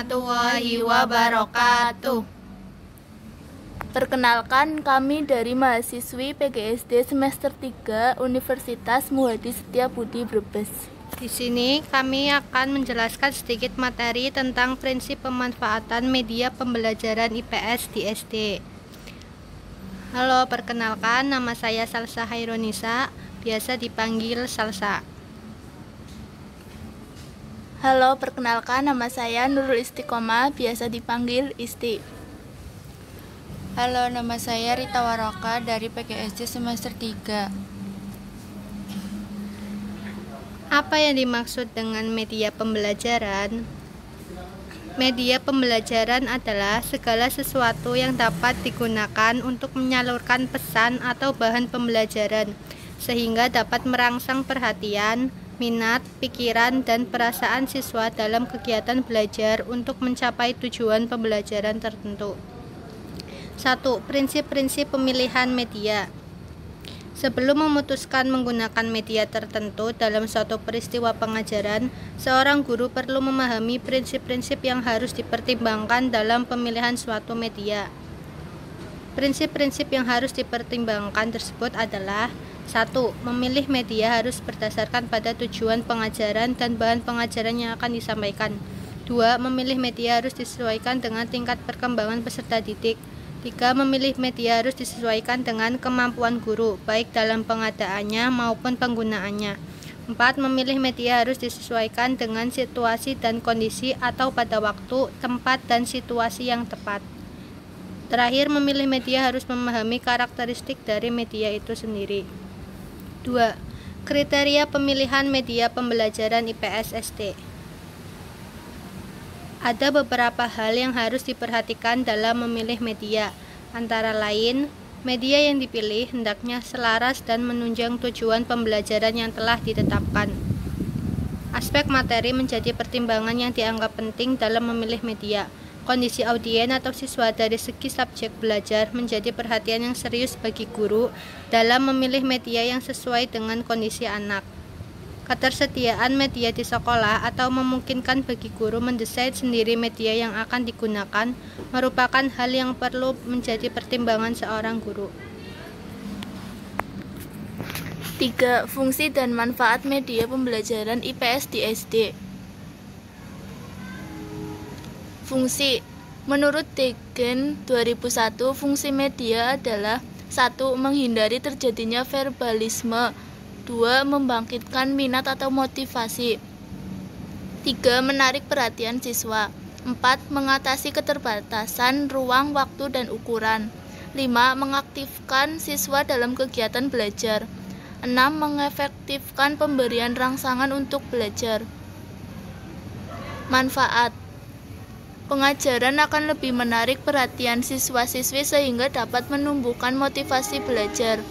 warahmatullahi wabarakatuh. Perkenalkan, kami dari mahasiswi PGSD semester 3 Universitas Muhadi Setiabudi Brebes. Di sini kami akan menjelaskan sedikit materi tentang prinsip pemanfaatan media pembelajaran IPS di SD. Halo, perkenalkan, nama saya Salsa Hairunisa, biasa dipanggil Salsa. Halo, perkenalkan, nama saya Nurul Istiqomah, biasa dipanggil Isti. Halo, nama saya Rita Waroka dari PGSD semester 3. Apa yang dimaksud dengan media pembelajaran? Media pembelajaran adalah segala sesuatu yang dapat digunakan untuk menyalurkan pesan atau bahan pembelajaran, sehingga dapat merangsang perhatian, minat, pikiran, dan perasaan siswa dalam kegiatan belajar untuk mencapai tujuan pembelajaran tertentu. 1. Prinsip-prinsip pemilihan media. Sebelum memutuskan menggunakan media tertentu dalam suatu peristiwa pengajaran, seorang guru perlu memahami prinsip-prinsip yang harus dipertimbangkan dalam pemilihan suatu media. Prinsip-prinsip yang harus dipertimbangkan tersebut adalah: 1. Memilih media harus berdasarkan pada tujuan pengajaran dan bahan pengajaran yang akan disampaikan. 2. Memilih media harus disesuaikan dengan tingkat perkembangan peserta didik. 3. Memilih media harus disesuaikan dengan kemampuan guru, baik dalam pengadaannya maupun penggunaannya. 4. Memilih media harus disesuaikan dengan situasi dan kondisi atau pada waktu, tempat, dan situasi yang tepat. Terakhir, memilih media harus memahami karakteristik dari media itu sendiri. 2. Kriteria pemilihan media pembelajaran IPS SD. Ada beberapa hal yang harus diperhatikan dalam memilih media, antara lain, media yang dipilih hendaknya selaras dan menunjang tujuan pembelajaran yang telah ditetapkan. Aspek materi menjadi pertimbangan yang dianggap penting dalam memilih media. Kondisi audien atau siswa dari segi subjek belajar menjadi perhatian yang serius bagi guru dalam memilih media yang sesuai dengan kondisi anak. Ketersediaan media di sekolah atau memungkinkan bagi guru mendesain sendiri media yang akan digunakan merupakan hal yang perlu menjadi pertimbangan seorang guru. 3. Fungsi dan manfaat media pembelajaran IPS di SD. Fungsi. Menurut Degen 2001, fungsi media adalah: 1. Menghindari terjadinya verbalisme. 2. Membangkitkan minat atau motivasi. 3. Menarik perhatian siswa. 4. Mengatasi keterbatasan ruang, waktu, dan ukuran. 5. Mengaktifkan siswa dalam kegiatan belajar. 6. Mengefektifkan pemberian rangsangan untuk belajar. Manfaat. Pengajaran akan lebih menarik perhatian siswa-siswi sehingga dapat menumbuhkan motivasi belajar.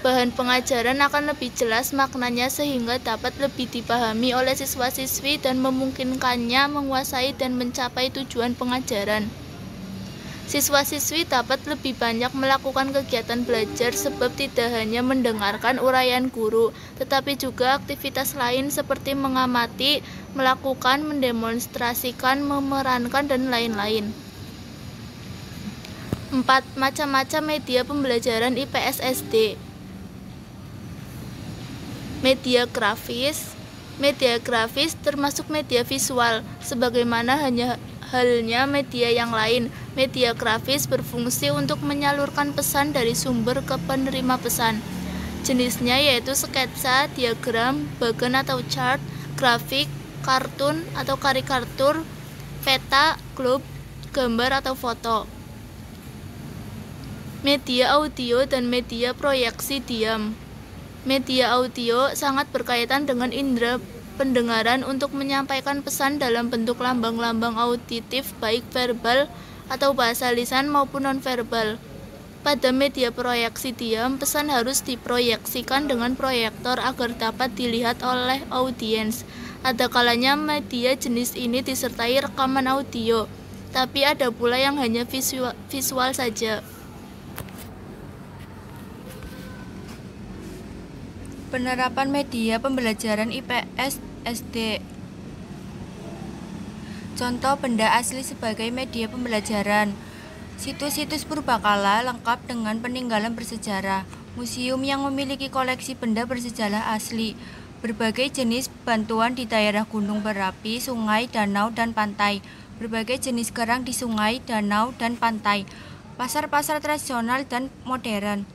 Bahan pengajaran akan lebih jelas maknanya sehingga dapat lebih dipahami oleh siswa-siswi dan memungkinkannya menguasai dan mencapai tujuan pengajaran. Siswa-siswi dapat lebih banyak melakukan kegiatan belajar sebab tidak hanya mendengarkan uraian guru, tetapi juga aktivitas lain seperti mengamati, melakukan, mendemonstrasikan, memerankan, dan lain-lain. 4. Macam-macam media pembelajaran IPS SD. Media grafis. Media grafis termasuk media visual, sebagaimana halnya media yang lain. Media grafis berfungsi untuk menyalurkan pesan dari sumber ke penerima pesan. Jenisnya yaitu sketsa, diagram, bagan atau chart, grafik, kartun atau karikatur, peta, globe, gambar atau foto. Media audio dan media proyeksi diam. Media audio sangat berkaitan dengan indera pendengaran untuk menyampaikan pesan dalam bentuk lambang-lambang auditif baik verbal atau bahasa lisan maupun nonverbal. Pada media proyeksi diam, pesan harus diproyeksikan dengan proyektor agar dapat dilihat oleh audiens. Ada kalanya media jenis ini disertai rekaman audio, tapi ada pula yang hanya visual saja. Penerapan media pembelajaran IPS SD. Contoh benda asli sebagai media pembelajaran. Situs-situs purbakala lengkap dengan peninggalan bersejarah. Museum yang memiliki koleksi benda bersejarah asli. Berbagai jenis bantuan di daerah gunung berapi, sungai, danau, dan pantai. Berbagai jenis kerang di sungai, danau, dan pantai. Pasar-pasar tradisional dan modern.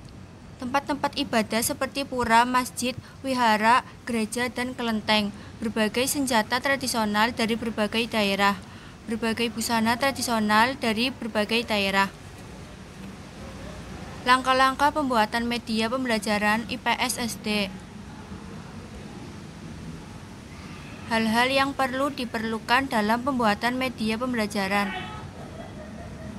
Tempat-tempat ibadah seperti pura, masjid, wihara, gereja, dan kelenteng. Berbagai senjata tradisional dari berbagai daerah. Berbagai busana tradisional dari berbagai daerah. Langkah-langkah pembuatan media pembelajaran IPS SD. Hal-hal yang perlu diperlukan dalam pembuatan media pembelajaran.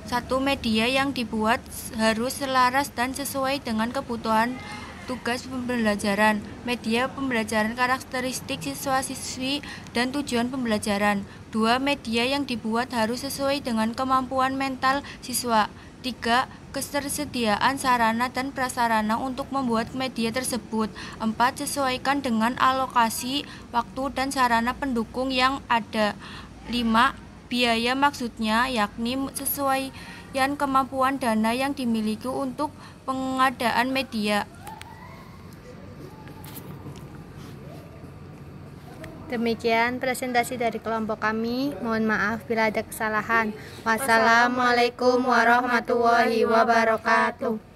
1. Media yang dibuat harus selaras dan sesuai dengan kebutuhan tugas pembelajaran. Media pembelajaran karakteristik siswa-siswi dan tujuan pembelajaran. 2. Media yang dibuat harus sesuai dengan kemampuan mental siswa. 3. Ketersediaan sarana dan prasarana untuk membuat media tersebut. 4. Sesuaikan dengan alokasi, waktu, dan sarana pendukung yang ada. 5. Biaya maksudnya yakni sesuaian kemampuan dana yang dimiliki untuk pengadaan media. Demikian presentasi dari kelompok kami. Mohon maaf bila ada kesalahan. Wassalamualaikum warahmatullahi wabarakatuh.